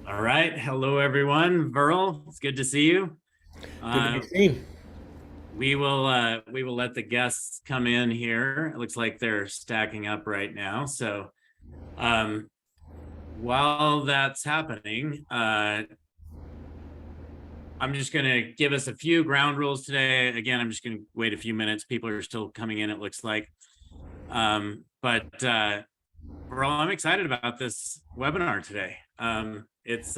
All right. Hello, everyone. Verl, it's good to see you. Good to be Uh, seen. we will let the guests come in here. It looks like they're stacking up right now. So um, while that's happening, I'm just going to give us a few ground rules today. Again, I'm just going to wait a few minutes. People are still coming in, it looks like. But Verl, I'm excited about this webinar today. It's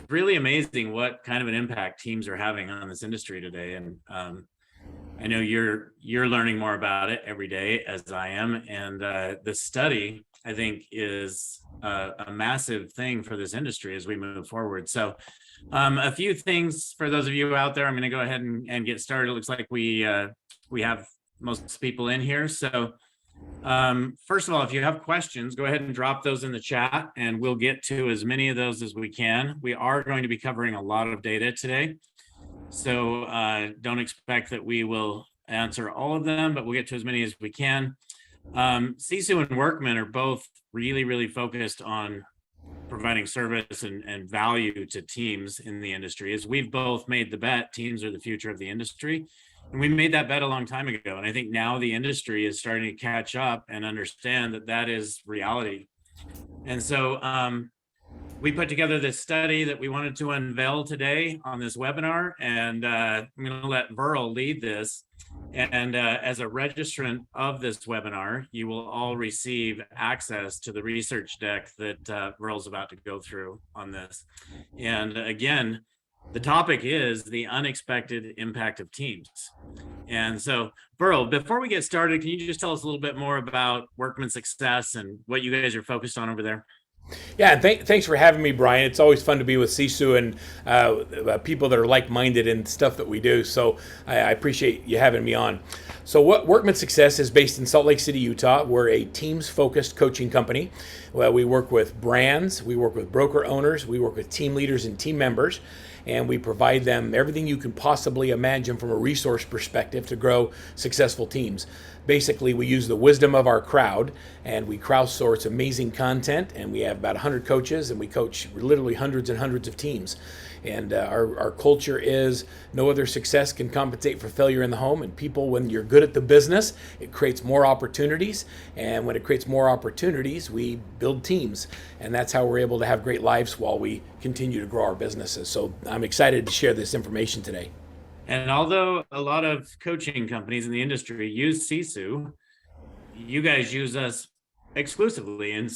really amazing what kind of an impact teams are having on this industry today. And I know you're learning more about it every day, as I am. And the study, I think, is a massive thing for this industry as we move forward. So a few things for those of you out there. I'm going to go ahead and get started. It looks like we have most people in here. So first of all, if you have questions, go ahead and drop those in the chat and we'll get to as many of those as we can. We are going to be covering a lot of data today. So don't expect that we will answer all of them, but we'll get to as many as we can. Sisu and Workman are both really, really focused on providing service and value to teams in the industry. As we've both made the bet, teams are the future of the industry. And we made that bet a long time ago. And I think now the industry is starting to catch up and understand that that is reality. And so we put together this study that we wanted to unveil today on this webinar. And I'm going to let Verl lead this. And as a registrant of this webinar, you will all receive access to the research deck that Verl's about to go through on this. And again, the topic is the unexpected impact of teams. And so, Verl, before we get started, can you just tell us a little bit more about Workman Success and what you guys are focused on over there? Yeah, and thanks for having me, Brian. It's always fun to be with Sisu and people that are like-minded in stuff that we do. So I appreciate you having me on. So what Workman Success is based in Salt Lake City, Utah. We're a teams-focused coaching company. Well, we work with brands, we work with broker owners, we work with team leaders and team members, and we provide them everything you can possibly imagine from a resource perspective to grow successful teams. Basically, we use the wisdom of our crowd and we crowdsource amazing content, and we have about 100 coaches and we coach literally hundreds and hundreds of teams. And our culture is no other success can compensate for failure in the home. And people, when you're good at the business, it creates more opportunities. And when it creates more opportunities, we build teams. And that's how we're able to have great lives while we continue to grow our businesses. So I'm excited to share this information today. And although a lot of coaching companies in the industry use Sisu, you guys use us exclusively. And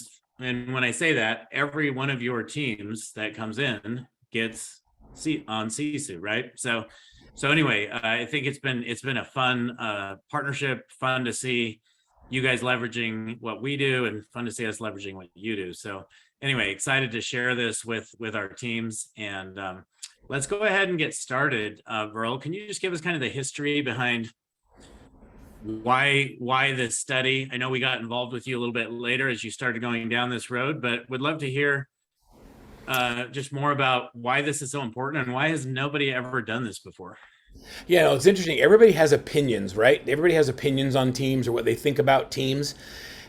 when I say that, every one of your teams that comes in gets on Sisu, right? So anyway, I think it's been a fun partnership, fun to see you guys leveraging what we do, and fun to see us leveraging what you do. So anyway, excited to share this with our teams. And let's go ahead and get started. Verl, can you just give us kind of the history behind why this study? I know we got involved with you a little bit later as you started going down this road, but would love to hear just more about why this is so important and why has nobody ever done this before? Yeah, no, it's interesting. Everybody has opinions, right? Everybody has opinions on teams or what they think about teams.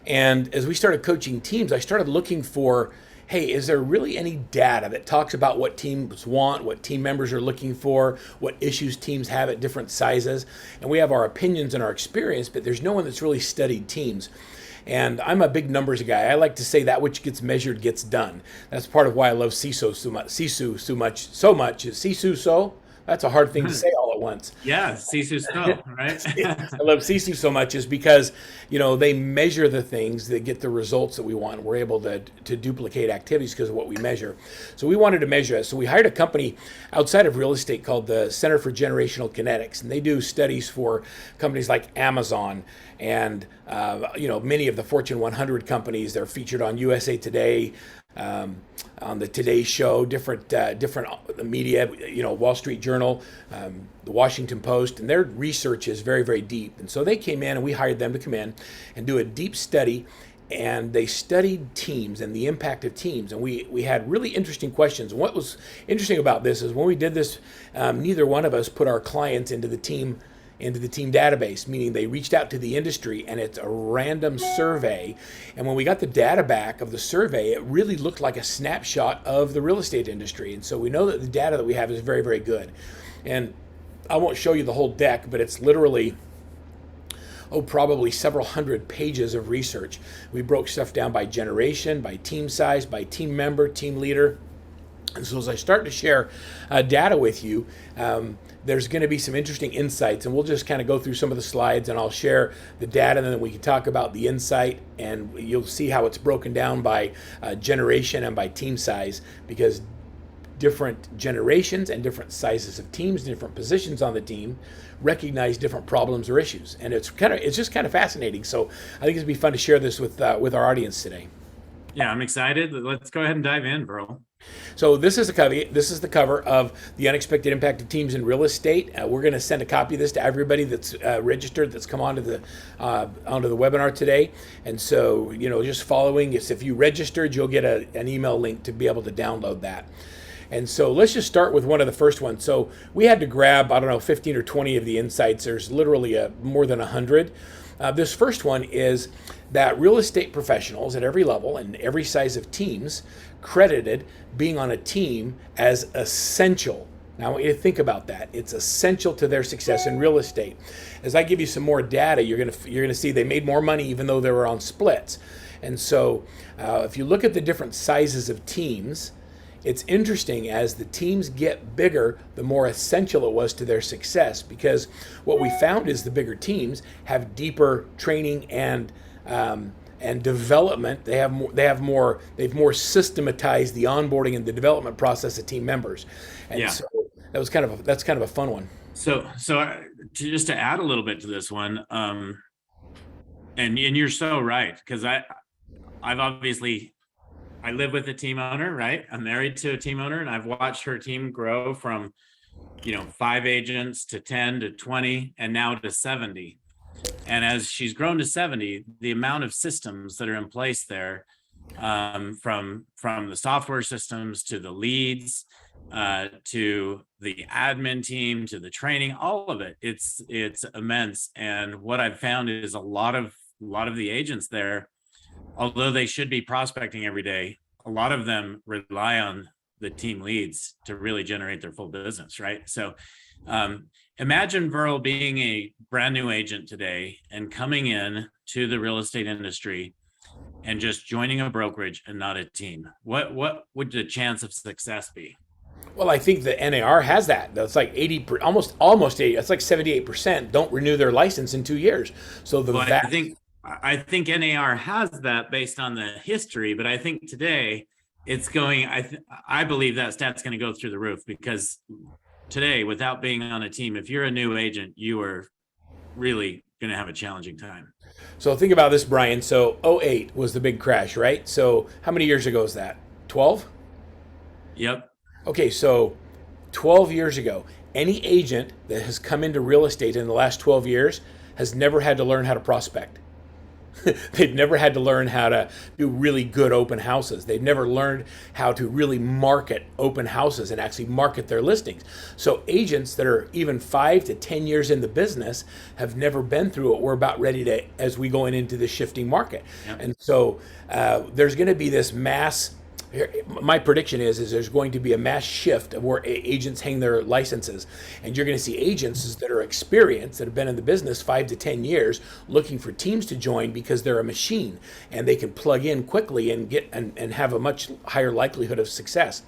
And as we started coaching teams, I started looking for, hey, is there really any data that talks about what teams want, what team members are looking for, what issues teams have at different sizes? And we have our opinions and our experience, but there's no one that's really studied teams. And I'm a big numbers guy. I like to say that which gets measured gets done. That's part of why I love CISO so much. Sisu so. That's a hard thing to say all at once. Yeah, Sisu so, right? I love Sisu so much is because, they measure the things that get the results that we want. We're able to duplicate activities because of what we measure. So we wanted to measure it. So we hired a company outside of real estate called the Center for Generational Kinetics. And they do studies for companies like Amazon and, many of the Fortune 100 companies. They're featured on USA Today, on the Today Show, different media, Wall Street Journal, the Washington Post, and their research is very, very deep. And so they came in and we hired them to come in and do a deep study, and they studied teams and the impact of teams. And we had really interesting questions. And what was interesting about this is when we did this, neither one of us put our clients into the team into the team database, meaning they reached out to the industry and it's a random survey. And when we got the data back of the survey, it really looked like a snapshot of the real estate industry. And so we know that the data that we have is very, very good. And I won't show you the whole deck, but it's literally probably several hundred pages of research. We broke stuff down by generation, by team size, by team member, team leader. And so as I start to share data with you, there's going to be some interesting insights, and we'll just kind of go through some of the slides, and I'll share the data, and then we can talk about the insight, and you'll see how it's broken down by generation and by team size, because different generations and different sizes of teams, different positions on the team, recognize different problems or issues, and it's just kind of fascinating. So I think it'd be fun to share this with our audience today. Yeah, I'm excited. Let's go ahead and dive in, Verl. So this is the cover. This is the cover of The Unexpected Impact of Teams in Real Estate. We're going to send a copy of this to everybody that's registered, that's come onto the webinar today. And so, just following, if you registered, you'll get an email link to be able to download that. And so let's just start with one of the first ones. So we had to grab, 15 or 20 of the insights. There's literally more than 100. This first one is that real estate professionals at every level and every size of teams credited being on a team as essential. Now I want you to think about that. It's essential to their success in real estate. As I give you some more data, you're going to see they made more money even though they were on splits. And so if you look at the different sizes of teams, it's interesting, as the teams get bigger, the more essential it was to their success, because what we found is the bigger teams have deeper training and development. They've more systematized the onboarding and the development process of team members. And so that's kind of a fun one. So just to add a little bit to this one, and you're so right, because I've obviously, I live with a team owner, right? I'm married to a team owner, and I've watched her team grow from, 5 agents to 10 to 20 and now to 70. And as she's grown to 70, the amount of systems that are in place there, from the software systems to the leads, to the admin team, to the training, all of it, it's immense. And what I've found is a lot of the agents there, although they should be prospecting every day, a lot of them rely on the team leads to really generate their full business, right? So imagine, Verl, being a brand new agent today and coming in to the real estate industry and just joining a brokerage and not a team. What would the chance of success be? Well, I think the NAR has that. That's like 80, almost 80. That's like 78% don't renew their license in 2 years. So I think NAR has that based on the history, but I think today it's going, I believe that stat's going to go through the roof, because today, without being on a team, if you're a new agent, you are really going to have a challenging time. So think about this, Brian. So 2008 was the big crash, right? So how many years ago is that? 12? Yep. Okay, so 12 years ago, any agent that has come into real estate in the last 12 years has never had to learn how to prospect. They've never had to learn how to do really good open houses. They've never learned how to really market open houses and actually market their listings. So agents that are even 5 to 10 years in the business have never been through it. We're about ready to, as we go into the shifting market. Yep. And so there's going to be this mass. My prediction is there's going to be a mass shift of where agents hang their licenses, and you're going to see agents that are experienced, that have been in the business 5 to 10 years, looking for teams to join because they're a machine and they can plug in quickly and get and have a much higher likelihood of success.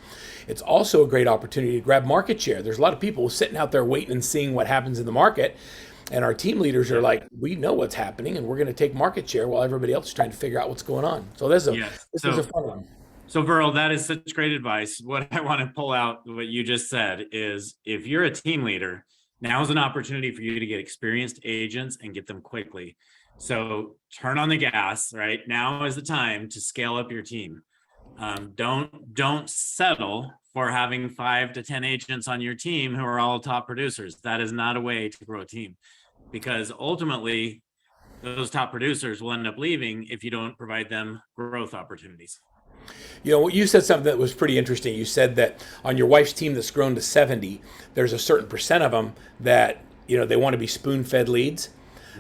It's also a great opportunity to grab market share. There's a lot of people sitting out there waiting and seeing what happens in the market. And our team leaders are like, we know what's happening and we're going to take market share while everybody else is trying to figure out what's going on. So this is a fun one. So Verl, that is such great advice. What I want to pull out, what you just said, is if you're a team leader, now is an opportunity for you to get experienced agents and get them quickly. So turn on the gas, right? Now is the time to scale up your team. Don't settle for having 5 to 10 agents on your team who are all top producers. That is not a way to grow a team, because ultimately those top producers will end up leaving if you don't provide them growth opportunities. You said something that was pretty interesting. You said that on your wife's team that's grown to 70, there's a certain percent of them that they want to be spoon-fed leads.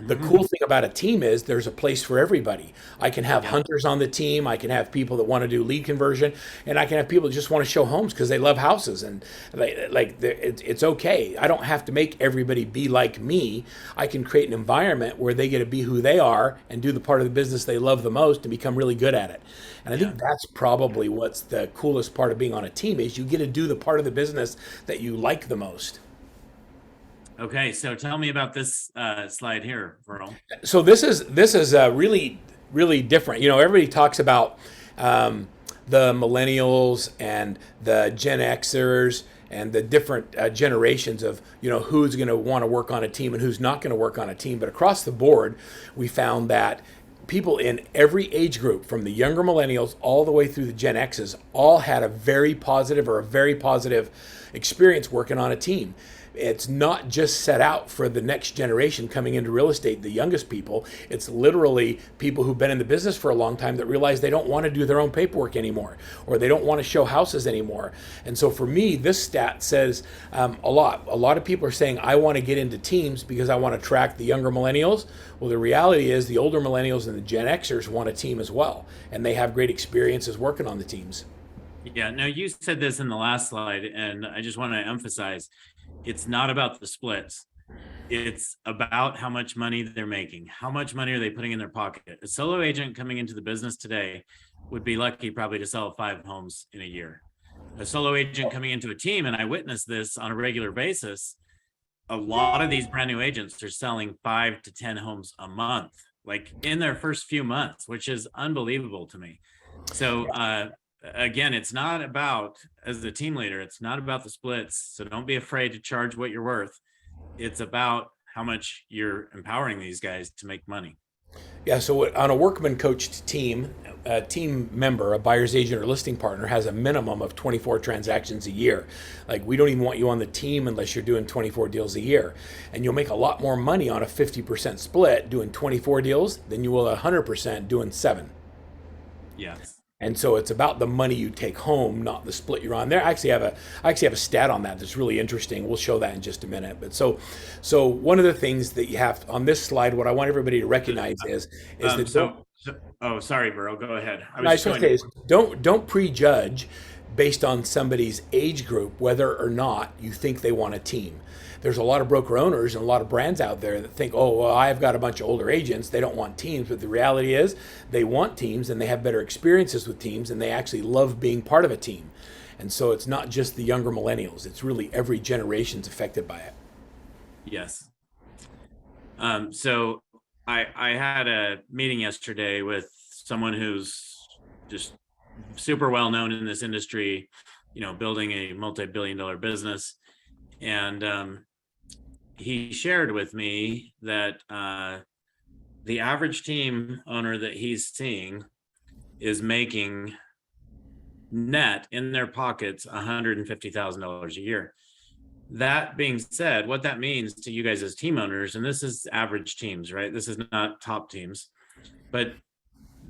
The Mhm. cool thing about a team is there's a place for everybody. I can have Yeah. hunters on the team. I can have people that want to do lead conversion, and I can have people that just want to show homes because they love houses. And it's okay. I don't have to make everybody be like me. I can create an environment where they get to be who they are and do the part of the business they love the most and become really good at it. And I Yeah. think that's probably what's the coolest part of being on a team is you get to do the part of the business that you like the most. Okay, so tell me about this slide here, Verl. So this is really different. Everybody talks about the millennials and the Gen Xers and the different generations of who's going to want to work on a team and who's not going to work on a team. But across the board, we found that people in every age group, from the younger millennials all the way through the Gen X's, all had a very positive experience working on a team. It's not just set out for the next generation coming into real estate, the youngest people. It's literally people who've been in the business for a long time that realize they don't want to do their own paperwork anymore, or they don't want to show houses anymore. And so for me, this stat says a lot. A lot of people are saying, I want to get into teams because I want to attract the younger millennials. Well, the reality is the older millennials and the Gen Xers want a team as well, and they have great experiences working on the teams. Yeah, no, you said this in the last slide, and I just want to emphasize, it's not about the splits. It's about how much money they're making. How much money are they putting in their pocket? A solo agent coming into the business today would be lucky probably to sell 5 homes in a year. A solo agent coming into a team, and I witness this on a regular basis, a lot of these brand new agents are selling 5 to 10 homes a month, like in their first few months, which is unbelievable to me. So again, it's not about, as the team leader, it's not about the splits. So don't be afraid to charge what you're worth. It's about how much you're empowering these guys to make money. Yeah, so on a Workman coached team, a team member, a buyer's agent or listing partner has a minimum of 24 transactions a year. Like, we don't even want you on the team unless you're doing 24 deals a year. And you'll make a lot more money on a 50% split doing 24 deals than you will 100% doing 7. Yes. And so it's about the money you take home, not the split you're on. There, I actually have a stat on that that's really interesting. We'll show that in just a minute. But so one of the things that you have on this slide, what I want everybody to recognize is that oh, sorry, Burrow, go ahead. I was going to say is don't prejudge based on somebody's age group whether or not you think they want a team. There's a lot of broker owners and a lot of brands out there that think, oh, well, I've got a bunch of older agents. They don't want teams. But the reality is they want teams and they have better experiences with teams and they actually love being part of a team. And so it's not just the younger millennials. It's really every generation's affected by it. Yes. So I had a meeting yesterday with someone who's just super well known in this industry, building a multi-billion-dollar business. And he shared with me that the average team owner that he's seeing is making net in their pockets $150,000 a year. That being said, what that means to you guys as team owners, and this is average teams, right? This is not top teams, but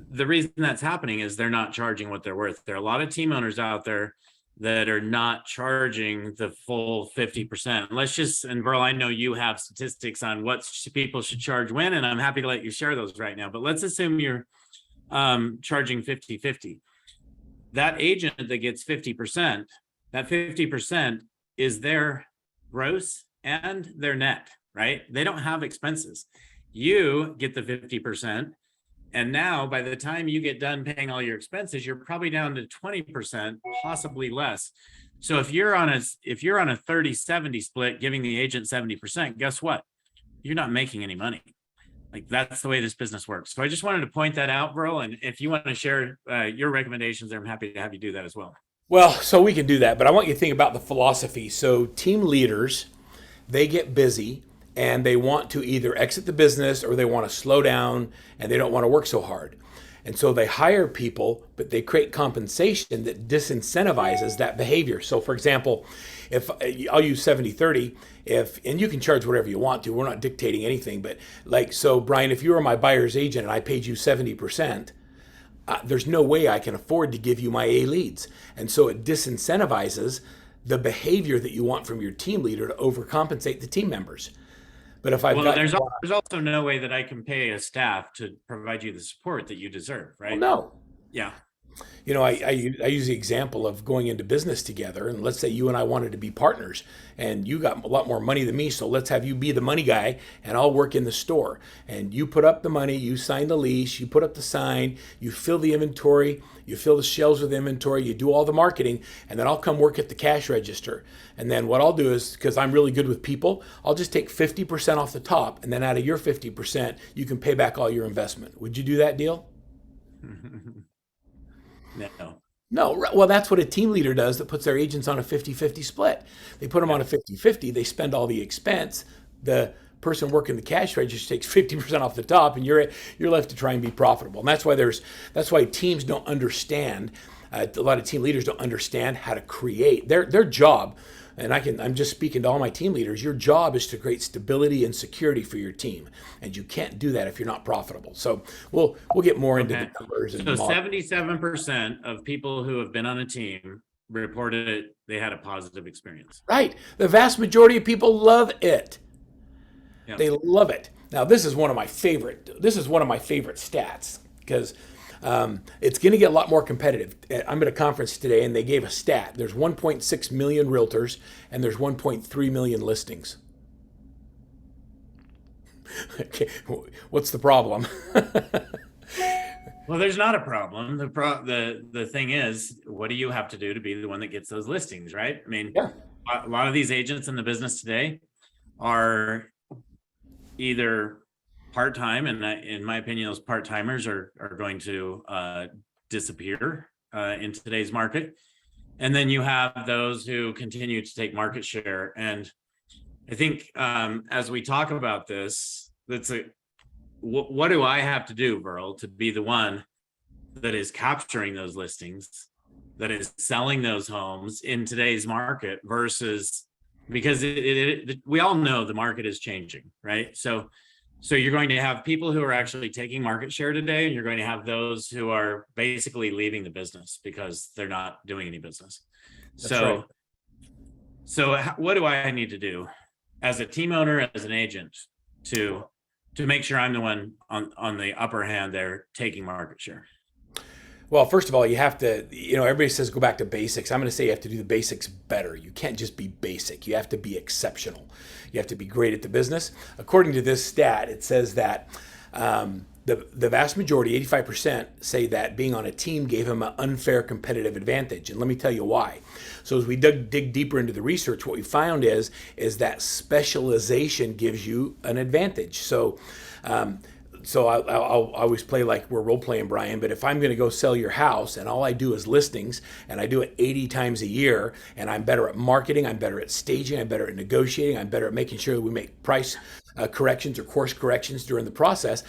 the reason that's happening is they're not charging what they're worth. There are a lot of team owners out there that are not charging the full 50%. And Verl, I know you have statistics on what people should charge when, and I'm happy to let you share those right now, but let's assume you're charging 50-50. That agent that gets 50%, that 50% is their gross and their net, right? They don't have expenses. You get the 50%. And now by the time you get done paying all your expenses, you're probably down to 20%, possibly less. So if you're on a 30-70 split, giving the agent 70%, guess what? You're not making any money. Like, that's the way this business works. So I just wanted to point that out, Verl. And if you want to share your recommendations there, I'm happy to have you do that as well. Well, so we can do that, but I want you to think about the philosophy. So team leaders, they get busy and they want to either exit the business or they want to slow down and they don't want to work so hard. And so they hire people, but they create compensation that disincentivizes that behavior. So for example, if I'll use 70-30, and you can charge whatever you want to, we're not dictating anything, but so Brian, if you were my buyer's agent and I paid you 70%, there's no way I can afford to give you my A leads. And so it disincentivizes the behavior that you want from your team leader to overcompensate the team members. But if I've Well, got, there's also no way that I can pay a staff to provide you the support that you deserve, well, right? no. Yeah. You know, I use the example of going into business together, and let's say you and I wanted to be partners, and you got a lot more money than me, so let's have you be the money guy, and I'll work in the store. And you put up the money, you sign the lease, you put up the sign, you fill the inventory, you fill the shelves with inventory, you do all the marketing, and then I'll come work at the cash register. And then what I'll do is, because I'm really good with people, I'll just take 50% off the top, and then out of your 50%, you can pay back all your investment. Would you do that deal? No. No, well, that's what a team leader does that puts their agents on a 50-50 split. They put them on a 50-50, they spend all the expense. The person working the cash register takes 50% off the top, and you're left to try and be profitable. And that's why teams don't understand, a lot of team leaders don't understand how to create their job. And I'm just speaking to all my team leaders. Your job is to create stability and security for your team, and you can't do that if you're not profitable. So we'll get more into the numbers. So 77% of people who have been on a team reported they had a positive experience. Right. The vast majority of people love it. Yep. They love it. Now, this is one of my favorite stats, because it's going to get a lot more competitive. I'm at a conference today, and they gave a stat. There's 1.6 million realtors, and there's 1.3 million listings. Okay, what's the problem? Well, there's not a problem. The thing is, what do you have to do to be the one that gets those listings, right? I mean, Yeah. a lot of these agents in the business today are either part-time, and in my opinion, those part-timers are going to disappear in today's market. And then you have those who continue to take market share. And I think as we talk about this, what do I have to do, Verl, to be the one that is capturing those listings, that is selling those homes in today's market versus, because we all know the market is changing, right? So you're going to have people who are actually taking market share today, and you're going to have those who are basically leaving the business because they're not doing any business. So what do I need to do as a team owner, as an agent, to make sure I'm the one on the upper hand there taking market share? Well, first of all, you have to, everybody says go back to basics. I'm going to say you have to do the basics better. You can't just be basic. You have to be exceptional. You have to be great at the business. According to this stat, it says that the vast majority, 85%, say that being on a team gave them an unfair competitive advantage. And let me tell you why. So as we dig deeper into the research, what we found is that specialization gives you an advantage. So I'll always play like we're role playing, Brian, but if I'm going to go sell your house and all I do is listings, and I do it 80 times a year, and I'm better at marketing, I'm better at staging, I'm better at negotiating, I'm better at making sure that we make price corrections or course corrections during the process,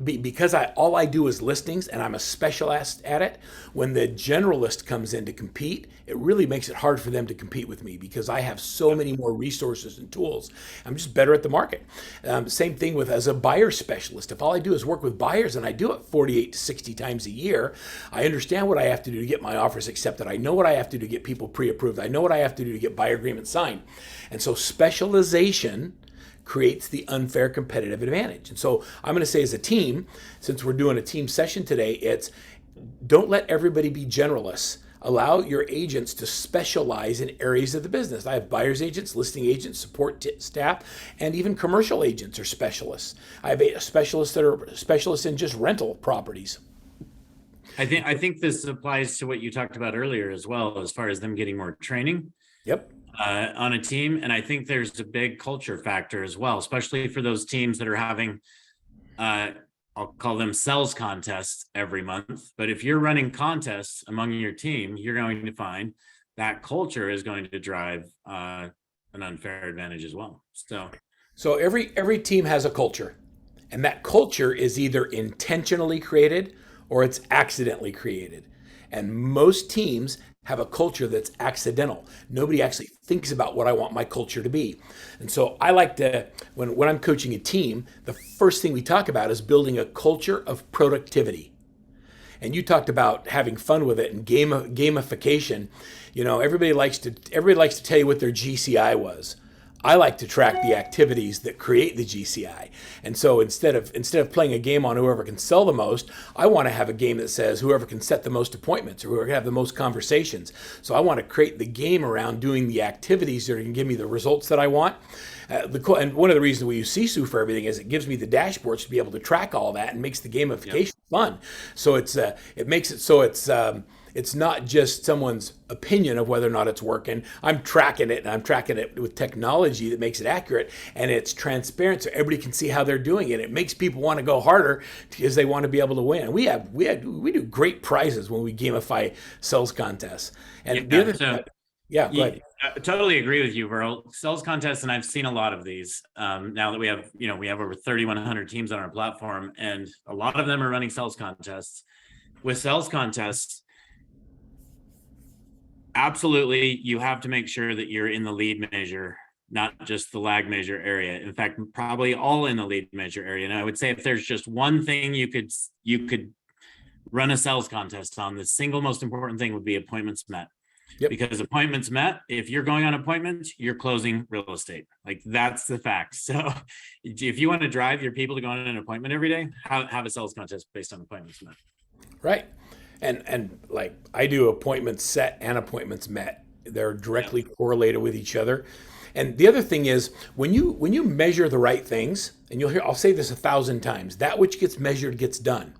because all I do is listings and I'm a specialist at it, when the generalist comes in to compete, it really makes it hard for them to compete with me because I have so many more resources and tools. I'm just better at the market. Same thing with as a buyer specialist. If all I do is work with buyers and I do it 48 to 60 times a year, I understand what I have to do to get my offers accepted. I know what I have to do to get people pre-approved. I know what I have to do to get buyer agreements signed. And so specialization creates the unfair competitive advantage. And so I'm going to say as a team, since we're doing a team session today, it's don't let everybody be generalists. Allow your agents to specialize in areas of the business. I have buyer's agents, listing agents, support staff, and even commercial agents are specialists. I have specialists that are specialists in just rental properties. I think this applies to what you talked about earlier as well, as far as them getting more training. Yep. On a team. And I think there's a big culture factor as well, especially for those teams that are having, I'll call them sales contests every month. But if you're running contests among your team, you're going to find that culture is going to drive an unfair advantage as well. So every team has a culture, and that culture is either intentionally created or it's accidentally created. And most teams have a culture that's accidental. Nobody actually thinks about what I want my culture to be. And so I like to, when I'm coaching a team, the first thing we talk about is building a culture of productivity. And you talked about having fun with it and gamification. Everybody likes to tell you what their GCI was. I like to track the activities that create the GCI. And so instead of playing a game on whoever can sell the most, I want to have a game that says whoever can set the most appointments or whoever can have the most conversations. So I want to create the game around doing the activities that are going to give me the results that I want. And one of the reasons we use Sisu for everything is it gives me the dashboards to be able to track all that and makes the gamification fun. So it makes it so it's not just someone's opinion of whether or not it's working. I'm tracking it, and I'm tracking it with technology that makes it accurate, and it's transparent so everybody can see how they're doing it. It makes people want to go harder because they want to be able to win. We do great prizes when we gamify sales contests. And the other thing, go ahead. I totally agree with you, Verl. Sales contests, and I've seen a lot of these. Now that we have over 3,100 teams on our platform, and a lot of them are running sales contests. With sales contests, absolutely, you have to make sure that you're in the lead measure, not just the lag measure area. In fact, probably all in the lead measure area. And I would say if there's just one thing you could run a sales contest on, the single most important thing would be appointments met. Yep. Because appointments met, if you're going on appointments, you're closing real estate. Like, that's the fact. So if you want to drive your people to go on an appointment every day, have a sales contest based on appointments met. Right. And like, I do appointments set and appointments met. They're directly correlated with each other. And the other thing is when you measure the right things, and I'll say this 1,000 times, that which gets measured gets done.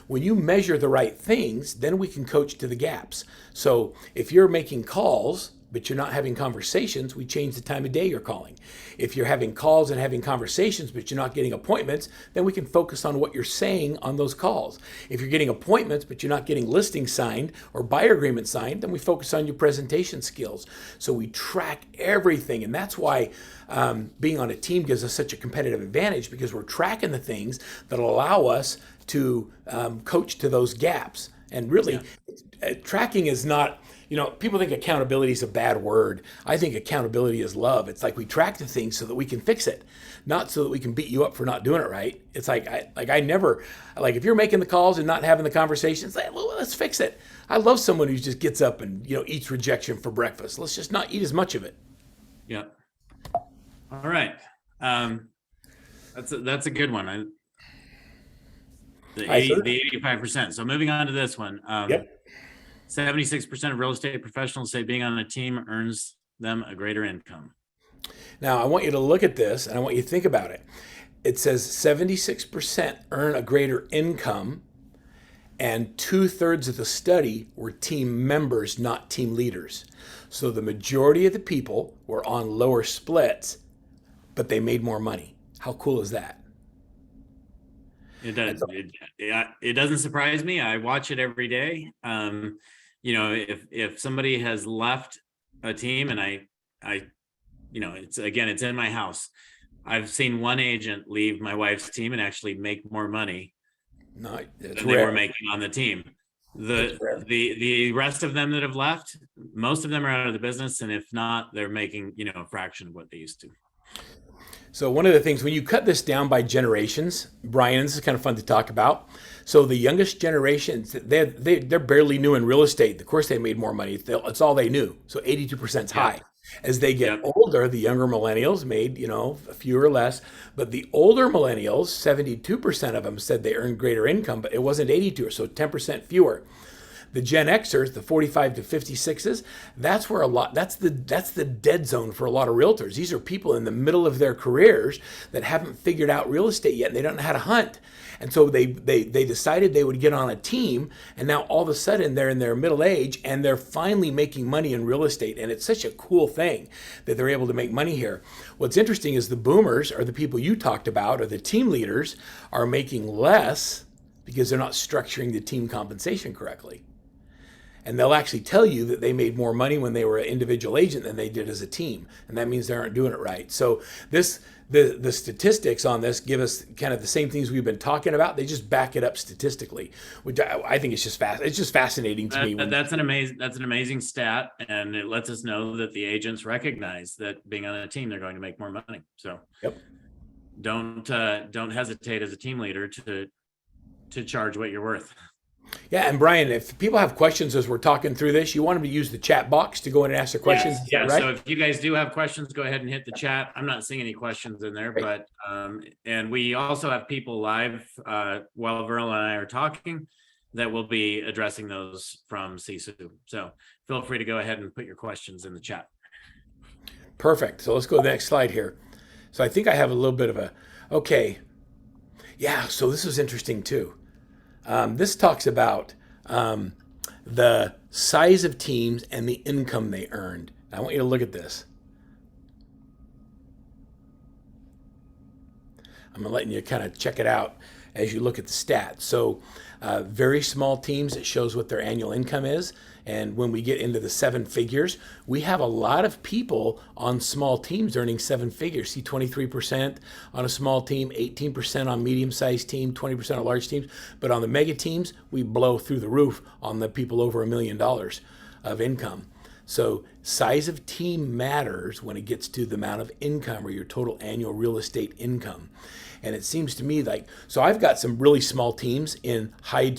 When you measure the right things, then we can coach to the gaps. So if you're making calls, but you're not having conversations, we change the time of day you're calling. If you're having calls and having conversations, but you're not getting appointments, then we can focus on what you're saying on those calls. If you're getting appointments, but you're not getting listings signed or buyer agreements signed, then we focus on your presentation skills. So we track everything. And that's why being on a team gives us such a competitive advantage, because we're tracking the things that allow us to coach to those gaps. And really, tracking is not, people think accountability is a bad word. I think accountability is love. It's like we track the things so that we can fix it, not so that we can beat you up for not doing it right. It's if you're making the calls and not having the conversations, well, let's fix it. I love someone who just gets up and, eats rejection for breakfast. Let's just not eat as much of it. Yeah. All right. That's a good one. The 85%. So moving on to this one. 76% of real estate professionals say being on a team earns them a greater income. Now, I want you to look at this and I want you to think about it. It says 76% earn a greater income, and 2/3 of the study were team members, not team leaders. So the majority of the people were on lower splits, but they made more money. How cool is that? It does. It doesn't surprise me. I watch it every day. If somebody has left a team, and I it's in my house. I've seen one agent leave my wife's team and actually make more money than they were making on the team. The rest of them that have left, most of them are out of the business, and if not, they're making a fraction of what they used to. So one of the things, when you cut this down by generations, Brian, this is kind of fun to talk about. So the youngest generations, they're barely new in real estate. Of course, they made more money. It's all they knew. So 82% is high. As they get older, the younger millennials made, a few or less. But the older millennials, 72% of them said they earned greater income, but it wasn't 82, so 10% fewer. The Gen Xers, the 45 to 56s, that's the dead zone for a lot of realtors. These are people in the middle of their careers that haven't figured out real estate yet, and they don't know how to hunt. And so they decided they would get on a team, and now all of a sudden they're in their middle age and they're finally making money in real estate. And it's such a cool thing that they're able to make money here. What's interesting is the boomers, or the people you talked about, or the team leaders, are making less because they're not structuring the team compensation correctly. And they'll actually tell you that they made more money when they were an individual agent than they did as a team. And that means they aren't doing it right. So the statistics on this give us kind of the same things we've been talking about. They just back it up statistically, which I think is just it's just fascinating to me. That's an amazing stat. And it lets us know that the agents recognize that being on a team, they're going to make more money. So don't hesitate as a team leader to charge what you're worth. Yeah, and Brian, if people have questions as we're talking through this, you want them to use the chat box to go in and ask their questions. Yes, Is that yeah. right? So if you guys do have questions, go ahead and hit the chat. I'm not seeing any questions in there, Great. but and we also have people live while Verl and I are talking that will be addressing those from Sisu. So feel free to go ahead and put your questions in the chat. Perfect. So let's go to the next slide here. So I think I have a little bit of a, okay. Yeah, so this is interesting too. This talks about the size of teams and the income they earned. I want you to look at this. I'm letting you kind of check it out as you look at the stats. So very small teams, it shows what their annual income is. And when we get into the seven figures, we have a lot of people on small teams earning seven figures. See 23% on a small team, 18% on medium-sized team, 20% on large teams. But on the mega teams, we blow through the roof on the people over $1 million of income. So size of team matters when it gets to the amount of income or your total annual real estate income. And it seems to me like, so I've got some really small teams in high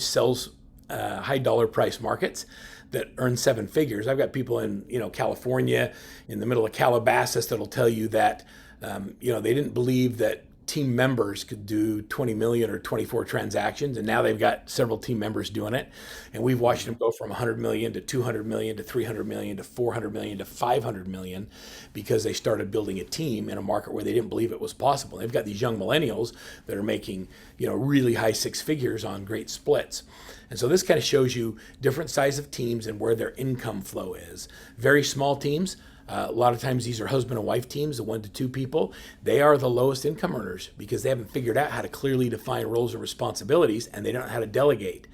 dollar price markets that earn seven figures. I've got people in, California, in the middle of Calabasas, that'll tell you that, they didn't believe that team members could do 20 million or 24 transactions, and now they've got several team members doing it. And we've watched them go from 100 million to 200 million to 300 million to 400 million to 500 million because they started building a team in a market where they didn't believe it was possible. They've got these young millennials that are making, really high six figures on great splits. And so this kind of shows you different size of teams and where their income flow is. Very small teams, a lot of times these are husband and wife teams, the 1 to 2 people. They are the lowest income earners because they haven't figured out how to clearly define roles and responsibilities, and they don't know how to delegate.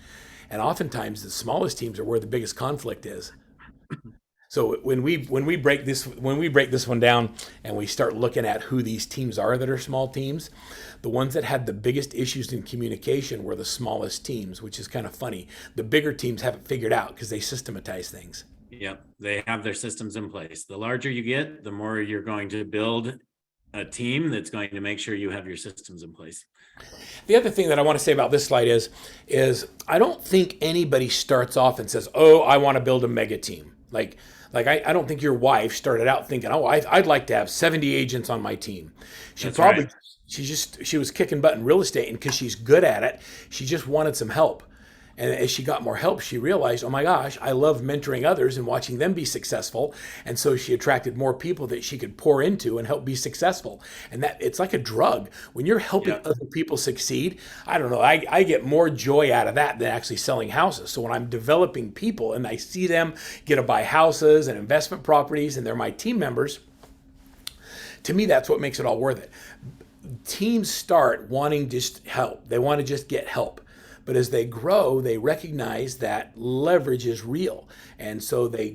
And oftentimes the smallest teams are where the biggest conflict is. So when we break this one down and we start looking at who these teams are that are small teams, the ones that had the biggest issues in communication were the smallest teams, which is kind of funny. The bigger teams haven't figured out because they systematize things. Yep, they have their systems in place. The larger you get, the more you're going to build a team that's going to make sure you have your systems in place. The other thing that I want to say about this slide is I don't think anybody starts off and says, "Oh, I want to build a mega team." Like I don't think your wife started out thinking, "Oh, I'd like to have 70 agents on my team." That's right. She was kicking butt in real estate, and because she's good at it, she just wanted some help. And as she got more help, she realized, oh my gosh, I love mentoring others and watching them be successful. And so she attracted more people that she could pour into and help be successful. And that it's like a drug. When you're helping other people succeed, I don't know, I get more joy out of that than actually selling houses. So when I'm developing people and I see them get to buy houses and investment properties and they're my team members, to me, that's what makes it all worth it. Teams start wanting just help. They want to just get help. But as they grow, they recognize that leverage is real. And so they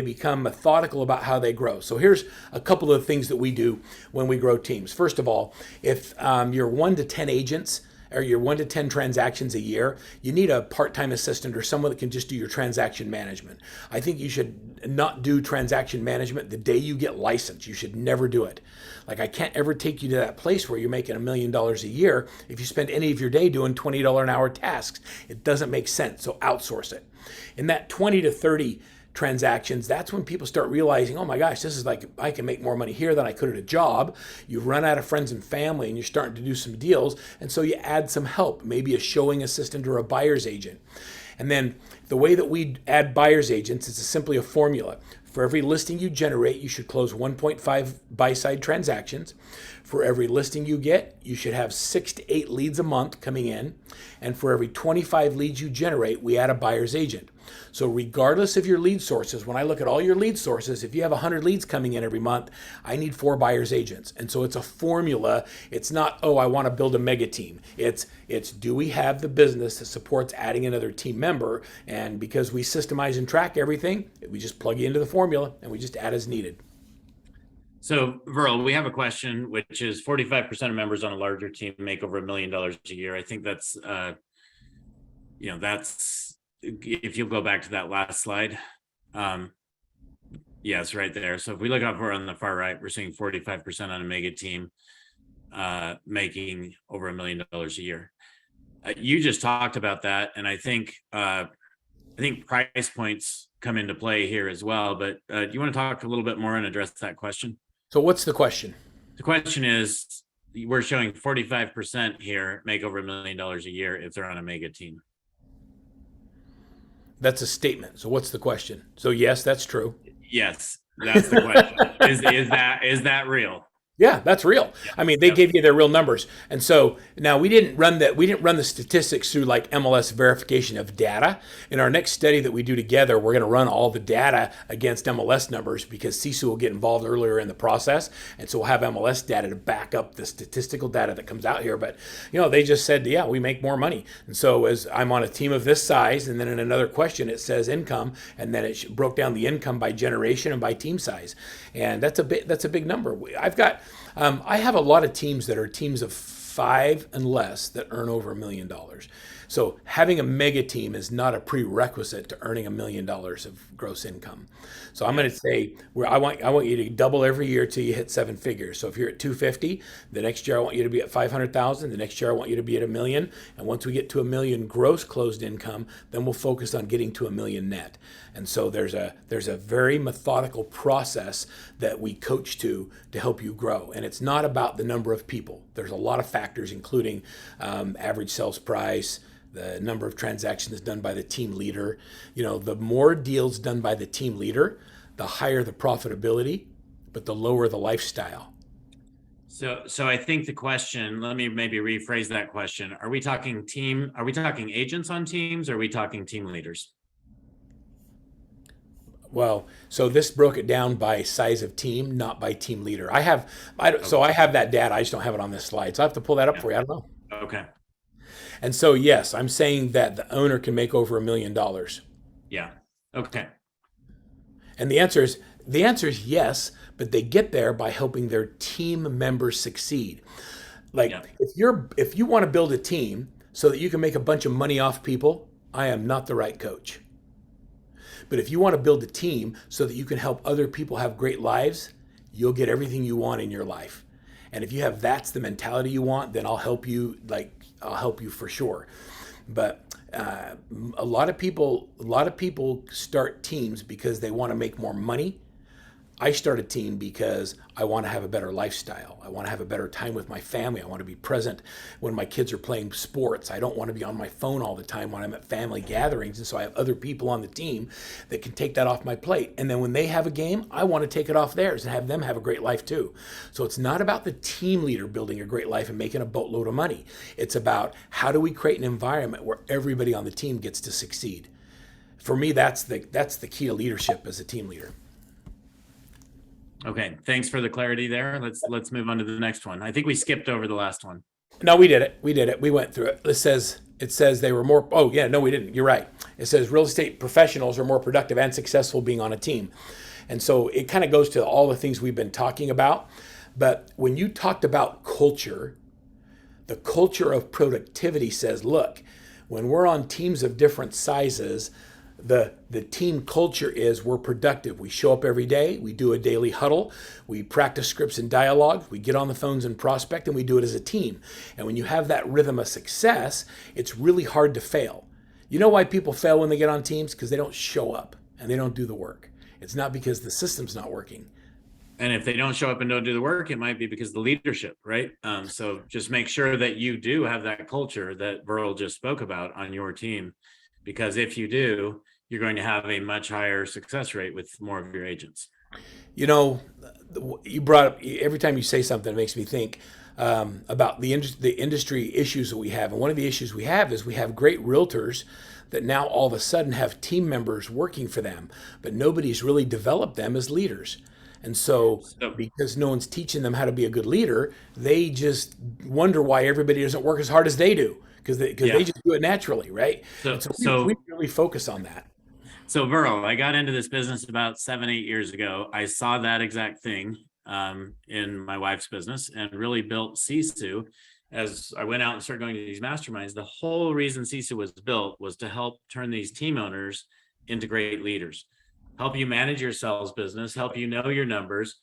become methodical about how they grow. So here's a couple of things that we do when we grow teams. First of all, if you're 1 to 10 agents, or you're 1 to 10 transactions a year, you need a part-time assistant or someone that can just do your transaction management. I think you should not do transaction management the day you get licensed. You should never do it. Like I can't ever take you to that place where you're making $1 million a year if you spend any of your day doing $20 an hour tasks. It doesn't make sense, so outsource it. In that 20 to 30 transactions, that's when people start realizing, oh my gosh, this is like, I can make more money here than I could at a job. You've run out of friends and family and you're starting to do some deals. And so you add some help, maybe a showing assistant or a buyer's agent. And then the way that we add buyer's agents is simply a formula. For every listing you generate, you should close 1.5 buy-side transactions. For every listing you get, you should have 6 to 8 leads a month coming in. And for every 25 leads you generate, we add a buyer's agent. So regardless of your lead sources, when I look at all your lead sources, if you have 100 leads coming in every month, I need 4 buyer's agents. And so it's a formula. It's not, oh, I want to build a mega team. It's do we have the business that supports adding another team member? And because we systemize and track everything, we just plug you into the formula and we just add as needed. So Verl, we have a question, which is 45% of members on a larger team make over $1 million a year. I think that's, that's, if you'll go back to that last slide. Yes, right there. So if we look over on the far right, we're seeing 45% on a mega team making over $1 million a year. You just talked about that, and I think price points come into play here as well. But do you want to talk a little bit more and address that question? So what's the question? The question is, we're showing 45% here make over $1 million a year if they're on a mega team. That's a statement. So what's the question? So yes, that's true. Yes, that's the question. Is that real? Yeah, that's real. Yep. I mean, they Yep. gave you their real numbers. And so now we didn't run the statistics through like MLS verification of data. In our next study that we do together, we're going to run all the data against MLS numbers because Sisu will get involved earlier in the process. And so we'll have MLS data to back up the statistical data that comes out here. But, they just said, yeah, we make more money. And so as I'm on a team of this size, and then in another question, it says income, and then it broke down the income by generation and by team size. And that's a big number. I have a lot of teams that are teams of 5 and less that earn over $1 million. So having a mega team is not a prerequisite to earning $1 million of gross income. So I'm going to say I want you to double every year till you hit 7 figures. So if you're at 250, the next year I want you to be at 500,000. The next year I want you to be at $1 million. And once we get to $1 million gross closed income, then we'll focus on getting to $1 million net. And so there's a very methodical process that we coach to help you grow. And it's not about the number of people. There's a lot of factors, including average sales price, the number of transactions done by the team leader. The more deals done by the team leader, the higher the profitability, but the lower the lifestyle. So I think the question, let me maybe rephrase that question. Are we talking agents on teams, or are we talking team leaders? Well, so this broke it down by size of team, not by team leader. I have that data. I just don't have it on this slide. So I have to pull that up for you. I don't know. Okay. And so, yes, I'm saying that the owner can make over $1 million. Yeah. Okay. And the answer is yes, but they get there by helping their team members succeed. Like Yeah. if you want to build a team so that you can make a bunch of money off people, I am not the right coach. But if you want to build a team so that you can help other people have great lives, you'll get everything you want in your life. And if that's the mentality you want, then I'll help you. I'll help you for sure. But a lot of people start teams because they want to make more money. I start a team because I want to have a better lifestyle. I want to have a better time with my family. I want to be present when my kids are playing sports. I don't want to be on my phone all the time when I'm at family gatherings. And so I have other people on the team that can take that off my plate. And then when they have a game, I want to take it off theirs and have them have a great life too. So it's not about the team leader building a great life and making a boatload of money. It's about how do we create an environment where everybody on the team gets to succeed. For me, that's the key to leadership as a team leader. Okay. Thanks for the clarity there. Let's move on to the next one. I think we skipped over the last one. No, we did it. We went through it. It says they were more. Oh yeah, no, we didn't. You're right. It says real estate professionals are more productive and successful being on a team. And so it kind of goes to all the things we've been talking about. But when you talked about culture, the culture of productivity says, look, when we're on teams of different sizes, the team culture is we're productive. We show up every day. We do a daily huddle. We practice scripts and dialogue. We get on the phones and prospect, and we do it as a team. And when you have that rhythm of success, it's really hard to fail. You know why people fail when they get on teams? Because they don't show up and they don't do the work. It's not because the system's not working. And if they don't show up and don't do the work, it might be because of the leadership, right? So just make sure that you do have that culture that Verl just spoke about on your team. Because if you do, you're going to have a much higher success rate with more of your agents. You brought up, every time you say something, it makes me think about the industry issues that we have. And one of the issues we have is we have great realtors that now all of a sudden have team members working for them, but nobody's really developed them as leaders. And so because no one's teaching them how to be a good leader, they just wonder why everybody doesn't work as hard as they do. Because they just do it naturally, right? So we really focus on that. So Verl, I got into this business about 7-8 years ago. I saw that exact thing in my wife's business and really built Sisu. As I went out and started going to these masterminds, the whole reason Sisu was built was to help turn these team owners into great leaders, help you manage your sales business, help you know your numbers,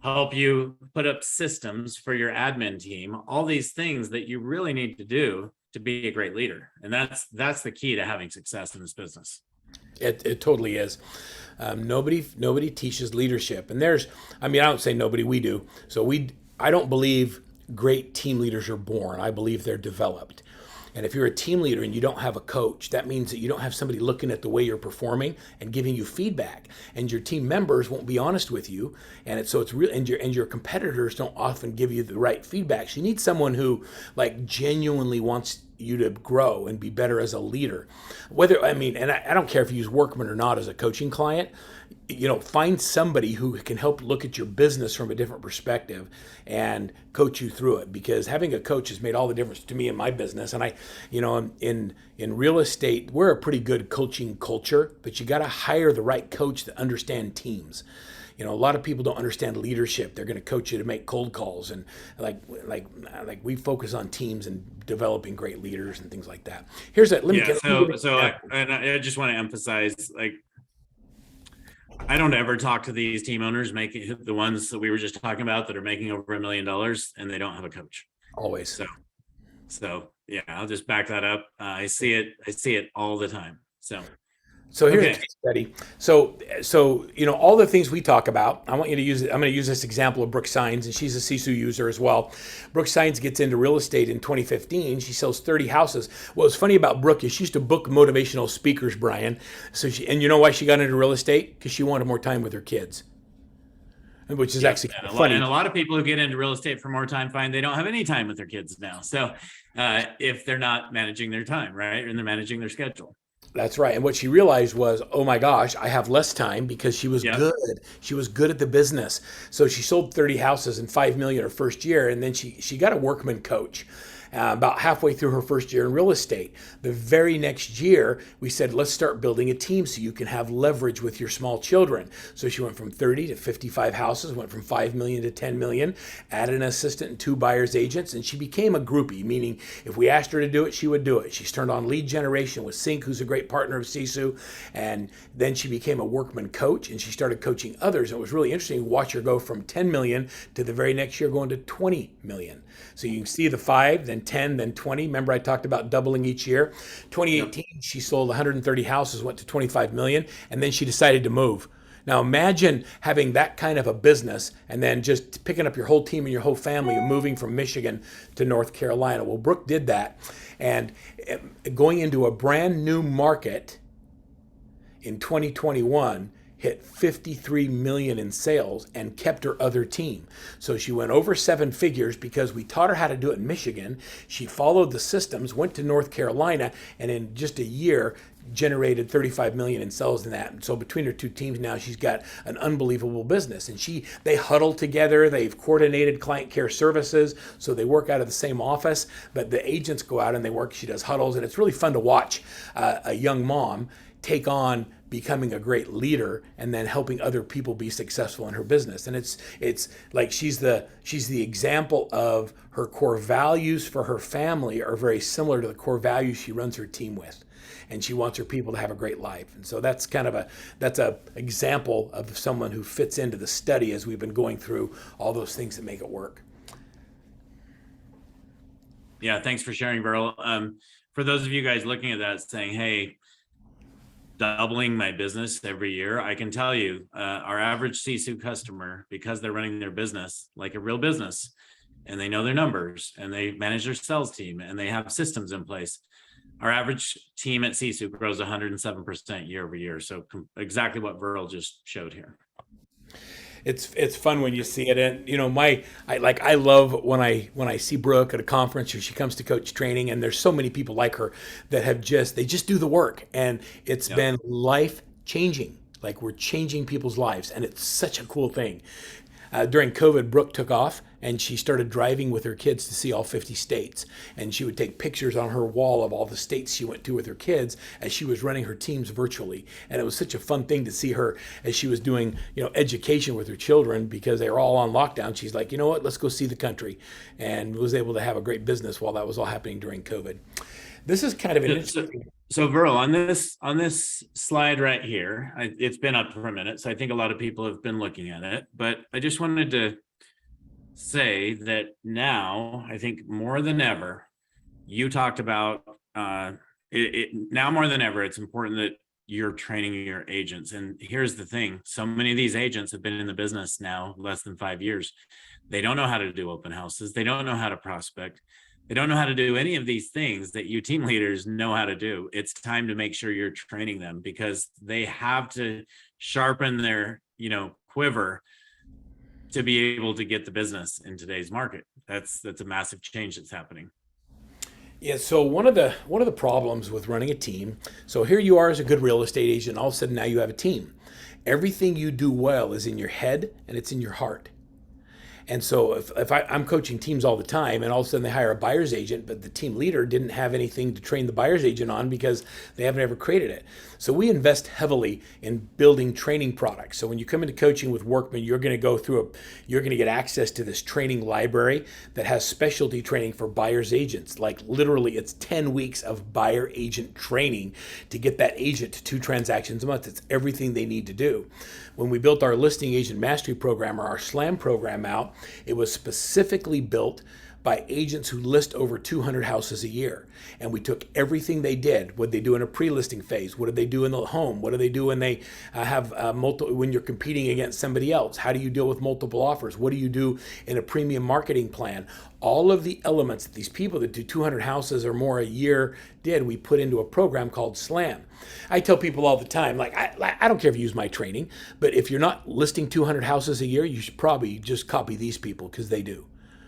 help you put up systems for your admin team, all these things that you really need to do to be a great leader. And that's the key to having success in this business. It totally is. Nobody teaches leadership, and I don't say nobody, we do. I don't believe great team leaders are born. I believe they're developed. And if you're a team leader and you don't have a coach, that means that you don't have somebody looking at the way you're performing and giving you feedback. And your team members won't be honest with you. And it's real. And your competitors don't often give you the right feedback. So you need someone who genuinely wants you to grow and be better as a leader. And I don't care if you use Workman or not as a coaching client. Find somebody who can help look at your business from a different perspective and coach you through it, because having a coach has made all the difference to me in my business. And in real estate, we're a pretty good coaching culture, but you got to hire the right coach that understands teams. A lot of people don't understand leadership. They're going to coach you to make cold calls, and like we focus on teams and developing great leaders and things like that. I just want to emphasize, I don't ever talk to these team owners, the ones that we were just talking about that are making over $1 million and they don't have a coach. Always. So yeah, I'll just back that up. I see it all the time. So here's a case study. So all the things we talk about, I want you to use it. I'm going to use this example of Brooke Sines, and she's a Sisu user as well. Brooke Sines gets into real estate in 2015. She sells 30 houses. What's funny about Brooke is she used to book motivational speakers, Brian. And you know why she got into real estate? Because she wanted more time with her kids. Which is actually funny. And a lot of people who get into real estate for more time find they don't have any time with their kids now. So if they're not managing their time, right, and they're managing their schedule. That's right. And what she realized was, oh my gosh, I have less time, because she was good. She was good at the business. So she sold 30 houses and $5 million her first year. And then she got a Workman coach about halfway through her first year in real estate. The very next year, we said, let's start building a team so you can have leverage with your small children. So she went from 30 to 55 houses, went from 5 million to 10 million, added an assistant and 2 buyer's agents, and she became a groupie, meaning if we asked her to do it, she would do it. She's turned on lead generation with Sync, who's a great partner of Sisu, and then she became a Workman coach, and she started coaching others. It was really interesting to watch her go from 10 million to the very next year going to 20 million. So you can see the 5, then 10, then 20. Remember, I talked about doubling each year. 2018, she sold 130 houses, went to 25 million, and then she decided to move. Now imagine having that kind of a business and then just picking up your whole team and your whole family and moving from Michigan to North Carolina. Well, Brooke did that, and going into a brand new market in 2021, hit 53 million in sales and kept her other team. So she went over 7 figures because we taught her how to do it in Michigan. She followed the systems, went to North Carolina, and in just a year generated 35 million in sales in that. So between her 2 teams now, she's got an unbelievable business. And they huddle together. They've coordinated client care services, so they work out of the same office, but the agents go out and they work. She does huddles, and it's really fun to watch a young mom take on becoming a great leader and then helping other people be successful in her business. And it's like she's the example of her core values for her family are very similar to the core values she runs her team with. And she wants her people to have a great life. And so that's a example of someone who fits into the study as we've been going through all those things that make it work. Yeah, thanks for sharing, Verl. For those of you guys looking at that saying, hey, doubling my business every year, I can tell you our average Sisu customer, because they're running their business like a real business and they know their numbers and they manage their sales team and they have systems in place, our average team at Sisu grows 107% year over year. So exactly what Verl just showed here. It's fun when you see it. And I love when I see Brooke at a conference or she comes to coach training, and there's so many people like her that have they just do the work, and it's been life changing. Like, we're changing people's lives, and it's such a cool thing. During COVID, Brooke took off and she started driving with her kids to see all 50 states. And she would take pictures on her wall of all the states she went to with her kids as she was running her teams virtually. And it was such a fun thing to see her as she was doing, education with her children, because they were all on lockdown. She's like, you know what, let's go see the country, and was able to have a great business while that was all happening during COVID. This is kind of an interesting. So Verl, on this slide right here, it's been up for a minute, so I think a lot of people have been looking at it, but I just wanted to say that now, I think more than ever, you talked about now more than ever, it's important that you're training your agents. And here's the thing. So many of these agents have been in the business now less than 5 years. They don't know how to do open houses. They don't know how to prospect. They don't know how to do any of these things that you team leaders know how to do. It's time to make sure you're training them, because they have to sharpen their, quiver to be able to get the business in today's market. That's a massive change that's happening. Yeah, so one of the problems with running a team, so here you are as a good real estate agent, all of a sudden now you have a team. Everything you do well is in your head and it's in your heart. And so if I'm coaching teams all the time and all of a sudden they hire a buyer's agent, but the team leader didn't have anything to train the buyer's agent on because they haven't ever created it. So we invest heavily in building training products. So when you come into coaching with Workman, you're going to get access to this training library that has specialty training for buyer's agents. Like literally it's 10 weeks of buyer agent training to get that agent to 2 transactions a month. It's everything they need to do. When we built our listing agent mastery program, or our SLAM program out, it was specifically built by agents who list over 200 houses a year. And we took everything they did. What they do in a pre-listing phase? What do they do in the home? What do they do when they have when you're competing against somebody else? How do you deal with multiple offers? What do you do in a premium marketing plan? All of the elements that these people that do 200 houses or more a year did, we put into a program called SLAM. I tell people all the time, like, I don't care if you use my training, but if you're not listing 200 houses a year, you should probably just copy these people, because they do.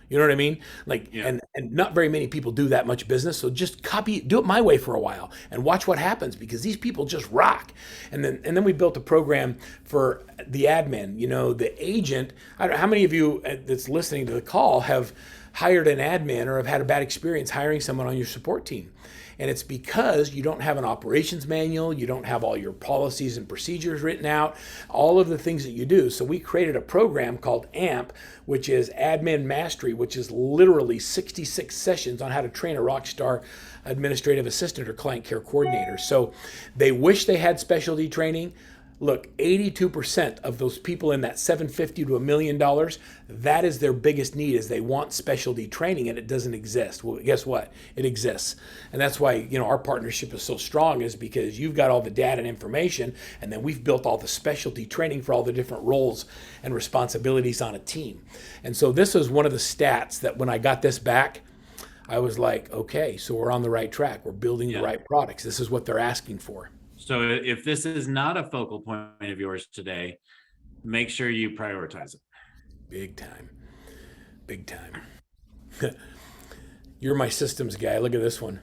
You know what I mean? Like, Yeah. and not very many people do that much business. So just do it my way for a while and watch what happens, because these people just rock. And then we built a program for the admin, the agent. I don't know how many of you that's listening to the call have hired an admin or have had a bad experience hiring someone on your support team. And it's because you don't have an operations manual, you don't have all your policies and procedures written out, all of the things that you do. So we created a program called AMP, which is Admin Mastery, which is literally 66 sessions on how to train a rock star administrative assistant or client care coordinator. So they wish they had specialty training. Look, 82% of those people in that $750 to $1 million, that is their biggest need, is they want specialty training, and it doesn't exist. Well, guess what? It exists. And that's why, our partnership is so strong, is because you've got all the data and information, and then we've built all the specialty training for all the different roles and responsibilities on a team. And so this was one of the stats that when I got this back, I was like, okay, so we're on the right track. We're building the right products. This is what they're asking for. So if this is not a focal point of yours today, make sure you prioritize it. Big time. Big time. You're my systems guy. Look at this one.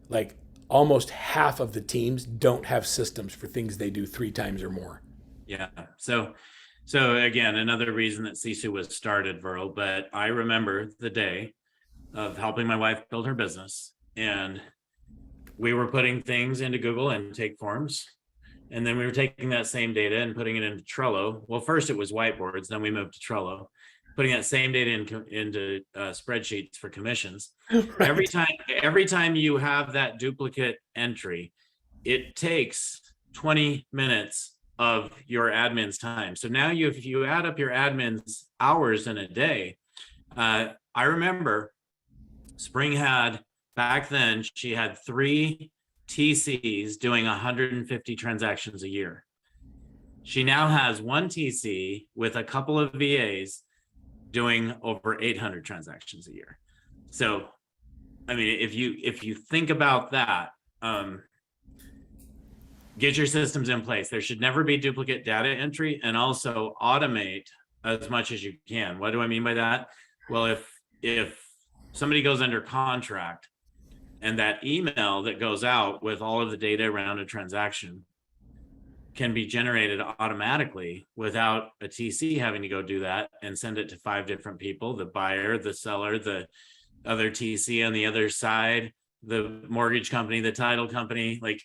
Like almost half of the teams don't have systems for things they do 3 times or more. Yeah. So again, another reason that Sisu was started, Verl, but I remember the day of helping my wife build her business, and we were putting things into Google intake forms, and then we were taking that same data and putting it into Trello. Well, first it was whiteboards, then we moved to Trello, putting that same data into spreadsheets for commissions. Right. Every time you have that duplicate entry, it takes 20 minutes of your admin's time. So now if you add up your admin's hours in a day, I remember Spring back then, she had 3 TCs doing 150 transactions a year. She now has 1 TC with a couple of VAs doing over 800 transactions a year. So, I mean, if you think about that, get your systems in place. There should never be duplicate data entry, and also automate as much as you can. What do I mean by that? Well, if somebody goes under contract, and that email that goes out with all of the data around a transaction can be generated automatically without a TC having to go do that and send it to 5 different people, the buyer, the seller, the other TC on the other side, the mortgage company, the title company. Like,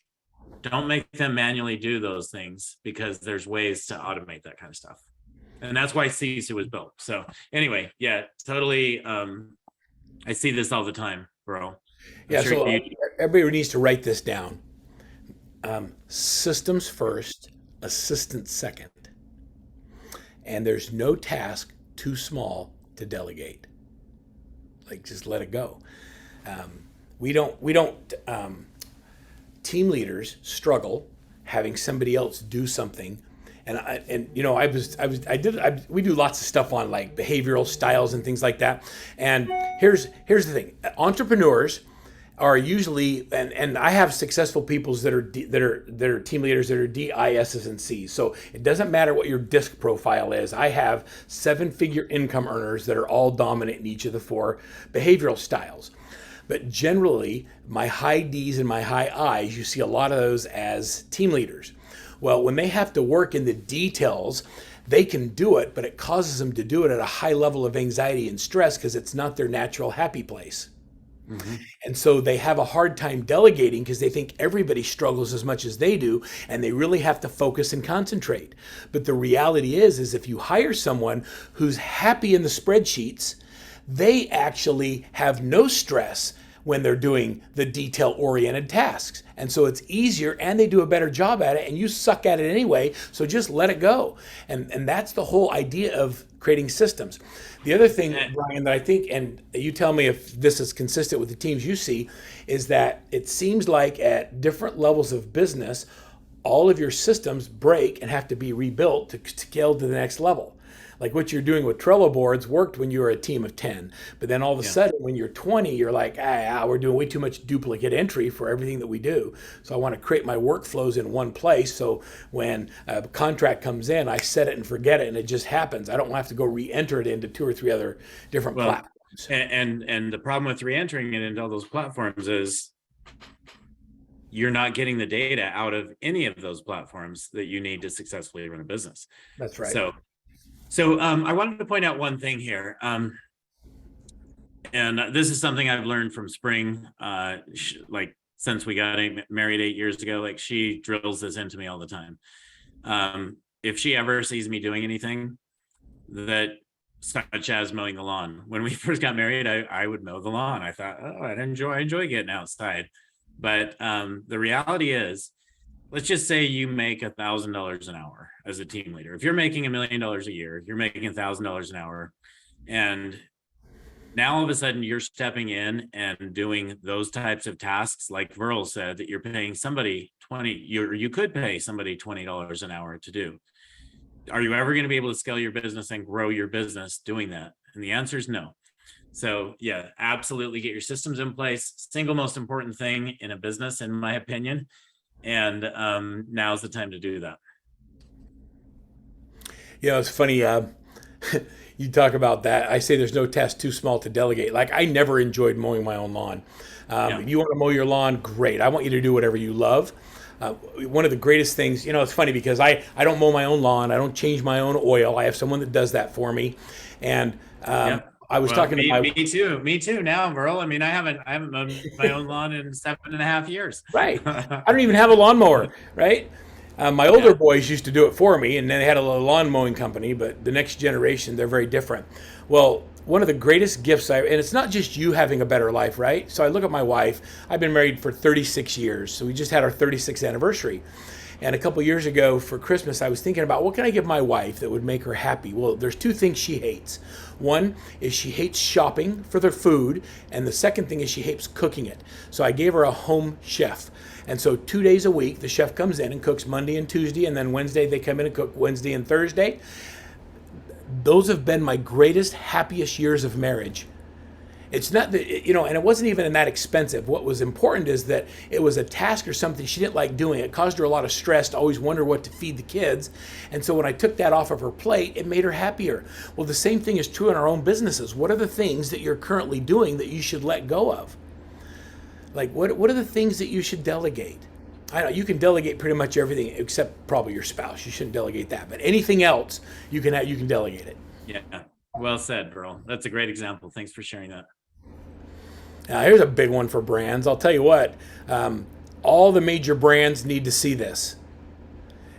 don't make them manually do those things, because there's ways to automate that kind of stuff. And that's why Sisu was built. So anyway, yeah, totally. I see this all the time, bro. Yeah, so everybody needs to write this down. Systems first, assistance second. And there's no task too small to delegate. Like, just let it go. We don't team leaders struggle having somebody else do something. We do lots of stuff on like behavioral styles and things like that. And here's the thing: entrepreneurs are usually, and I have successful peoples that are team leaders that are D, I, S's, and C's. So it doesn't matter what your disc profile is. I have 7-figure income earners that are all dominant in each of the 4 behavioral styles. But generally, my high D's and my high I's, you see a lot of those as team leaders. Well, when they have to work in the details, they can do it, but it causes them to do it at a high level of anxiety and stress because it's not their natural happy place. Mm-hmm. And so they have a hard time delegating because they think everybody struggles as much as they do, and they really have to focus and concentrate. But the reality is if you hire someone who's happy in the spreadsheets, they actually have no stress when they're doing the detail-oriented tasks. And so it's easier and they do a better job at it, and you suck at it anyway, so just let it go. And that's the whole idea of creating systems. The other thing, Brian, that I think, and you tell me if this is consistent with the teams you see, is that it seems like at different levels of business, all of your systems break and have to be rebuilt to scale to the next level. Like what you're doing with Trello boards worked when you were a team of 10. But then all of a sudden, when you're 20, you're like, we're doing way too much duplicate entry for everything that we do. So I want to create my workflows in one place. So when a contract comes in, I set it and forget it, and it just happens. I don't have to go re-enter it into 2 or 3 other different platforms. And the problem with re-entering it into all those platforms is you're not getting the data out of any of those platforms that you need to successfully run a business. That's right. So I wanted to point out one thing here. And this is something I've learned from Spring, like since we got married 8 years ago. Like, she drills this into me all the time. If she ever sees me doing anything that, such as mowing the lawn, when we first got married, I would mow the lawn. I thought, I enjoy getting outside. But the reality is, let's just say you make $1,000 an hour as a team leader. If you're making $1 million a year, you're making $1,000 an hour. And now all of a sudden you're stepping in and doing those types of tasks, like Verl said, that you're paying somebody you could pay somebody $20 an hour to do. Are you ever going to be able to scale your business and grow your business doing that? And the answer is no. So yeah, absolutely get your systems in place. Single most important thing in a business, in my opinion. And now's the time to do that. It's funny. You talk about that. I say there's no task too small to delegate. Like, I never enjoyed mowing my own lawn. If you want to mow your lawn, great. I want you to do whatever you love. One of the greatest things, it's funny because I don't mow my own lawn. I don't change my own oil. I have someone that does that for me. And I was talking to me too now, Verl. I mean, I haven't mowed my own lawn in 7.5 years. Right. I don't even have a lawnmower, right? My older boys used to do it for me, and then they had a lawn mowing company, but the next generation, they're very different. Well, one of the greatest gifts and it's not just you having a better life, right? So I look at my wife. I've been married for 36 years. So we just had our 36th anniversary. And a couple years ago for Christmas, I was thinking about what can I give my wife that would make her happy? Well, there's 2 things she hates. One is she hates shopping for their food, and the second thing is she hates cooking it. So I gave her a home chef. And so 2 days a week, the chef comes in and cooks Monday and Tuesday, and then Wednesday they come in and cook Wednesday and Thursday. Those have been my greatest, happiest years of marriage. It's not that, and it wasn't even that expensive. What was important is that it was a task or something she didn't like doing. It caused her a lot of stress to always wonder what to feed the kids. And so when I took that off of her plate, it made her happier. Well, the same thing is true in our own businesses. What are the things that you're currently doing that you should let go of? Like, what are the things that you should delegate? I know you can delegate pretty much everything except probably your spouse. You shouldn't delegate that. But anything else, you can delegate it. Yeah. Well said, Verl. That's a great example. Thanks for sharing that. Now, here's a big one for brands. I'll tell you what, all the major brands need to see this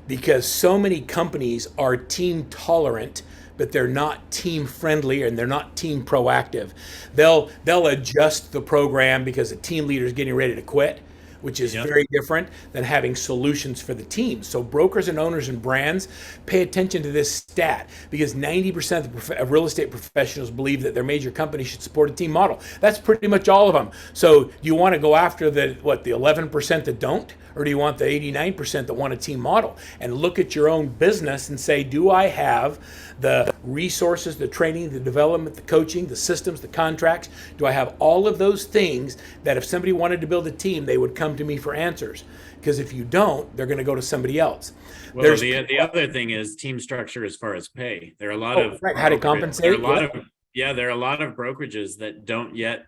because so many companies are team tolerant, but they're not team friendly and they're not team proactive. They'll adjust the program because a team leader is getting ready to quit. which is Yep. very different than having solutions for the team. So brokers and owners and brands pay attention to this stat, because 90% of real estate professionals believe that their major company should support a team model. That's pretty much all of them. So do you want to go after the 11% that don't? Or do you want the 89% that want a team model? And look at your own business and say, do I have the resources, the training, the development, the coaching, the systems, the contracts? Do I have all of those things that if somebody wanted to build a team, they would come to me for answers? Because if you don't, they're going to go to somebody else. Well, the other thing is team structure as far as pay. There are a lot of how to compensate. There are a lot of brokerages that don't yet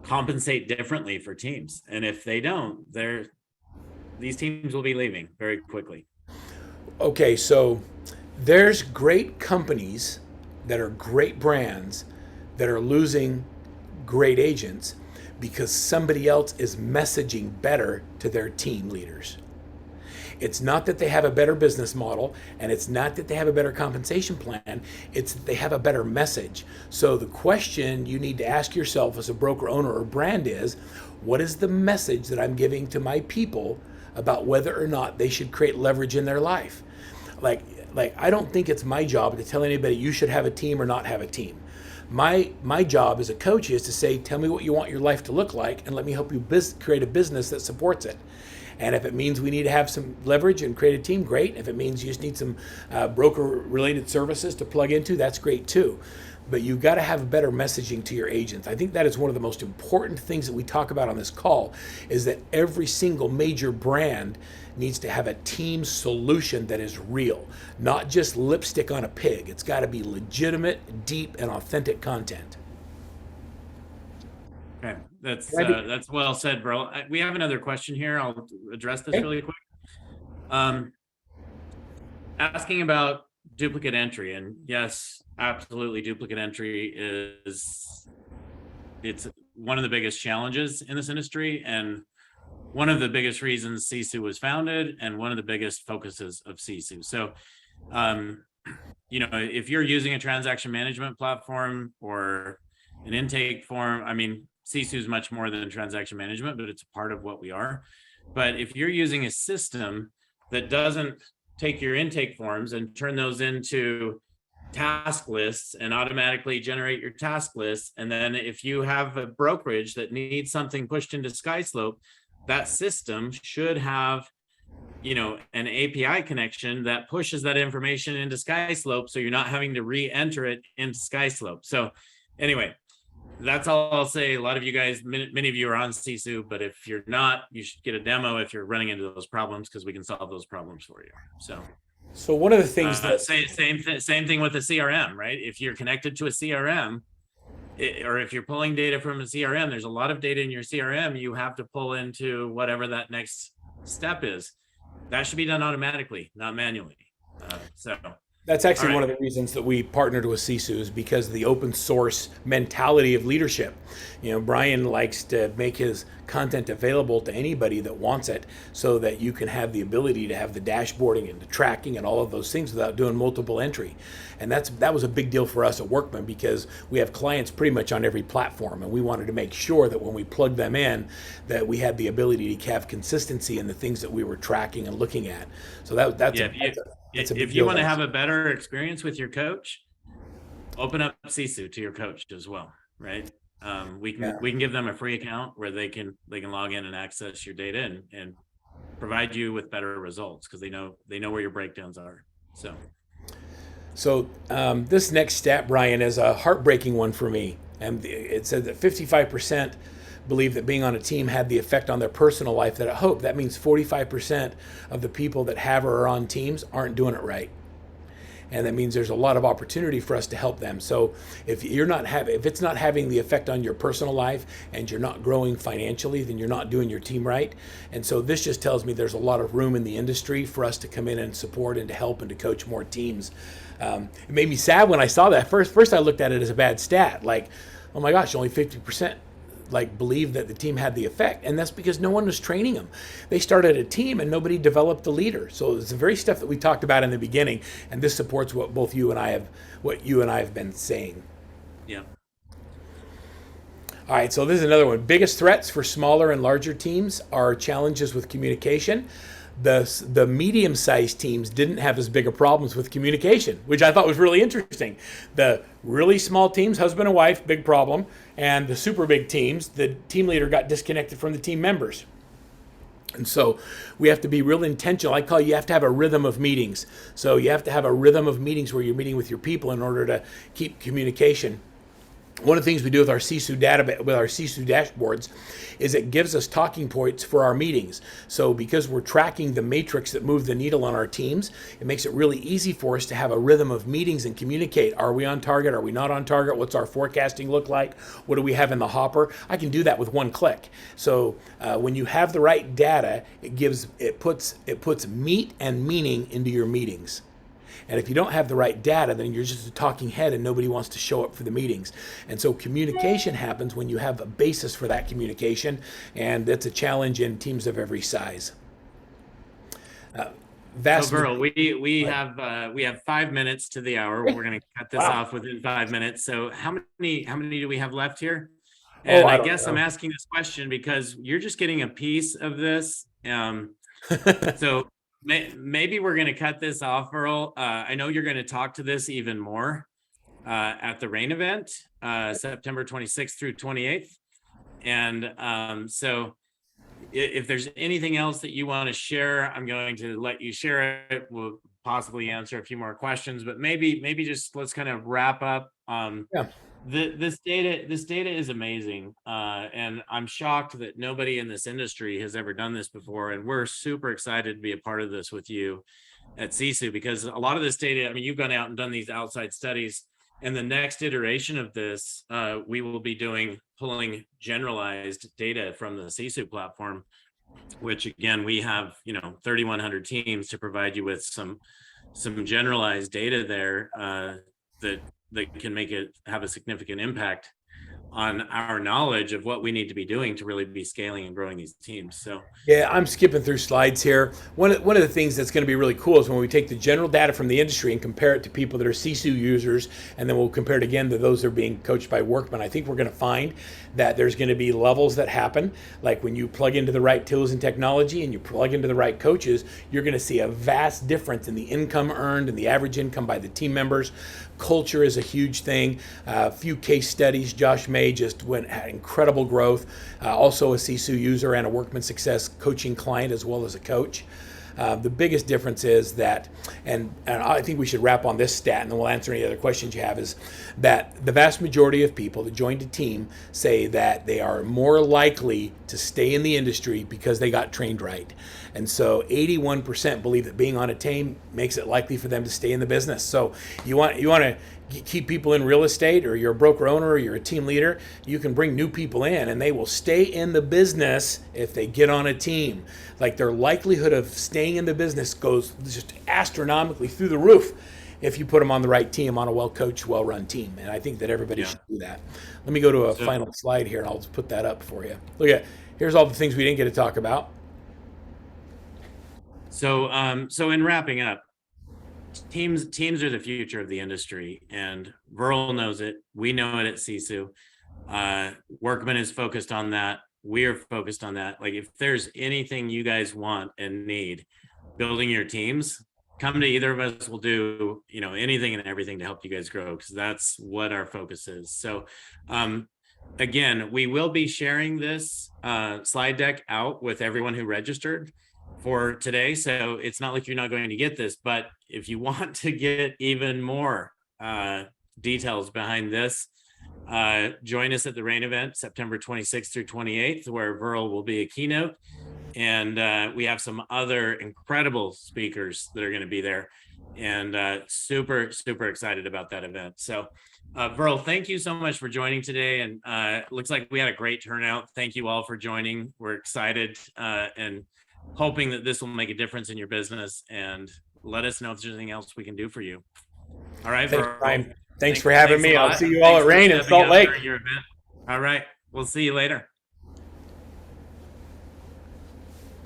compensate differently for teams, and if they don't, these teams will be leaving very quickly. Okay, so there's great companies that are great brands that are losing great agents because somebody else is messaging better to their team leaders. It's not that they have a better business model, and it's not that they have a better compensation plan, it's that they have a better message. So the question you need to ask yourself as a broker owner or brand is, what is the message that I'm giving to my people about whether or not they should create leverage in their life? Like I don't think it's my job to tell anybody you should have a team or not have a team. My job as a coach is to say, tell me what you want your life to look like, and let me help you create a business that supports it. And if it means we need to have some leverage and create a team, great. If it means you just need some broker-related services to plug into, that's great too. But you've got to have better messaging to your agents. I think that is one of the most important things that we talk about on this call, is that every single major brand needs to have a team solution that is real, not just lipstick on a pig. It's got to be legitimate, deep, and authentic content. Okay, that's well said, Verl. We have another question here. I'll address this really quick. Asking about duplicate entry, and yes, absolutely, duplicate entry it's one of the biggest challenges in this industry, and one of the biggest reasons Sisu was founded, and one of the biggest focuses of Sisu. So, if you're using a transaction management platform or an intake form, I mean, Sisu is much more than transaction management, but it's a part of what we are. But if you're using a system that doesn't take your intake forms and turn those into task lists and automatically generate your task lists, and then if you have a brokerage that needs something pushed into SkySlope, that system should have an API connection that pushes that information into SkySlope, so you're not having to re-enter it into SkySlope. So anyway, that's all I'll say. A lot of you guys, many of you are on Sisu, but if you're not, you should get a demo if you're running into those problems, because we can solve those problems for you. So one of the things that same thing with the CRM, right? If you're connected to a CRM, or if you're pulling data from a CRM, there's a lot of data in your CRM you have to pull into whatever that next step is. That should be done automatically, not manually. That's actually one of the reasons that we partnered with Sisu, is because of the open source mentality of leadership. Brian likes to make his content available to anybody that wants it, so that you can have the ability to have the dashboarding and the tracking and all of those things without doing multiple entry. And that was a big deal for us at Workman, because we have clients pretty much on every platform, and we wanted to make sure that when we plugged them in, that we had the ability to have consistency in the things that we were tracking and looking at. So if you want to have a better experience with your coach, open up Sisu to your coach as well, right? We can give them a free account where they can log in and access your data and provide you with better results, because they know where your breakdowns are. So this next stat, Brian, is a heartbreaking one for me, and it said that 55% believe that being on a team had the effect on their personal life that it hoped. That means 45% of the people that have or are on teams aren't doing it right. And that means there's a lot of opportunity for us to help them. So if it's not having the effect on your personal life, and you're not growing financially, then you're not doing your team right. And so this just tells me there's a lot of room in the industry for us to come in and support and to help and to coach more teams. It made me sad when I saw that. First I looked at it as a bad stat, like, oh my gosh, only 50% believe that the team had the effect, and that's because no one was training them. They started a team and nobody developed the leader. So it's the very stuff that we talked about in the beginning, and this supports what you and I have been saying. Yeah. All right, so this is another one. Biggest threats for smaller and larger teams are challenges with communication. The medium-sized teams didn't have as big of problems with communication, which I thought was really interesting. The really small teams, husband and wife, big problem, and the super big teams, the team leader got disconnected from the team members. And so we have to be real intentional. You have to have a rhythm of meetings. So you have to have a rhythm of meetings where you're meeting with your people in order to keep communication. One of the things we do with our Sisu with our Sisu dashboards is it gives us talking points for our meetings. So because we're tracking the matrix that move the needle on our teams, it makes it really easy for us to have a rhythm of meetings and communicate. Are we on target? Are we not on target? What's our forecasting look like? What do we have in the hopper? I can do that with one click. So when you have the right data, it puts meat and meaning into your meetings. And if you don't have the right data, then you're just a talking head and nobody wants to show up for the meetings. And so communication happens when you have a basis for that communication, and that's a challenge in teams of every size. So Verl, we have 5 minutes to the hour. We're going to cut this off within 5 minutes. So how many do we have left here? And I guess I'm asking this question because you're just getting a piece of this. So maybe we're going to cut this off, Verl. I know you're going to talk to this even more at the RAIN event, September 26th through 28th. And so if there's anything else that you want to share, I'm going to let you share it. We'll possibly answer a few more questions, but maybe just let's kind of wrap up. This data is amazing, and I'm shocked that nobody in this industry has ever done this before. And we're super excited to be a part of this with you at Sisu, because a lot of this data, I mean, you've gone out and done these outside studies, and the next iteration of this, we will be pulling generalized data from the Sisu platform, which again, we have 3,100 teams to provide you with some generalized data there that can have a significant impact on our knowledge of what we need to be doing to really be scaling and growing these teams. So yeah, I'm skipping through slides here. One of the things that's going to be really cool is when we take the general data from the industry and compare it to people that are Sisu users, and then we'll compare it again to those that are being coached by Workman. I think we're going to find that there's going to be levels that happen. Like when you plug into the right tools and technology and you plug into the right coaches, you're going to see a vast difference in the income earned and the average income by the team members. Culture is a huge thing. A few case studies. Josh May just had incredible growth. Also a Sisu user and a Workman Success coaching client as well as a coach. The biggest difference is that, and I think we should wrap on this stat and then we'll answer any other questions you have, is that the vast majority of people that joined a team say that they are more likely to stay in the industry because they got trained right. And so 81% believe that being on a team makes it likely for them to stay in the business. So you want to keep people in real estate, or you're a broker owner, or you're a team leader, you can bring new people in and they will stay in the business if they get on a team. Like their likelihood of staying in the business goes just astronomically through the roof if you put them on the right team, on a well-coached, well-run team. And I think that everybody should do that. Let me go to a final slide here and I'll just put that up for you. Look here's all the things we didn't get to talk about. So in wrapping up, teams are the future of the industry, and Verl knows it. We know it at Sisu. Workman is focused on that. We're focused on that. Like if there's anything you guys want and need building your teams, come to either of us. We'll do anything and everything to help you guys grow, because that's what our focus is. So again, we will be sharing this slide deck out with everyone who registered for today. So it's not like you're not going to get this, but if you want to get even more details behind this, join us at the RAIN event, September 26th through 28th, where Verl will be a keynote. And we have some other incredible speakers that are going to be there, and super, super excited about that event. So Verl, thank you so much for joining today. And it looks like we had a great turnout. Thank you all for joining. We're excited and hoping that this will make a difference in your business, and let us know if there's anything else we can do for you. All right, thanks, Brian. Thanks for having me. I'll see you all at RAIN in Salt Lake. All right, we'll see you later.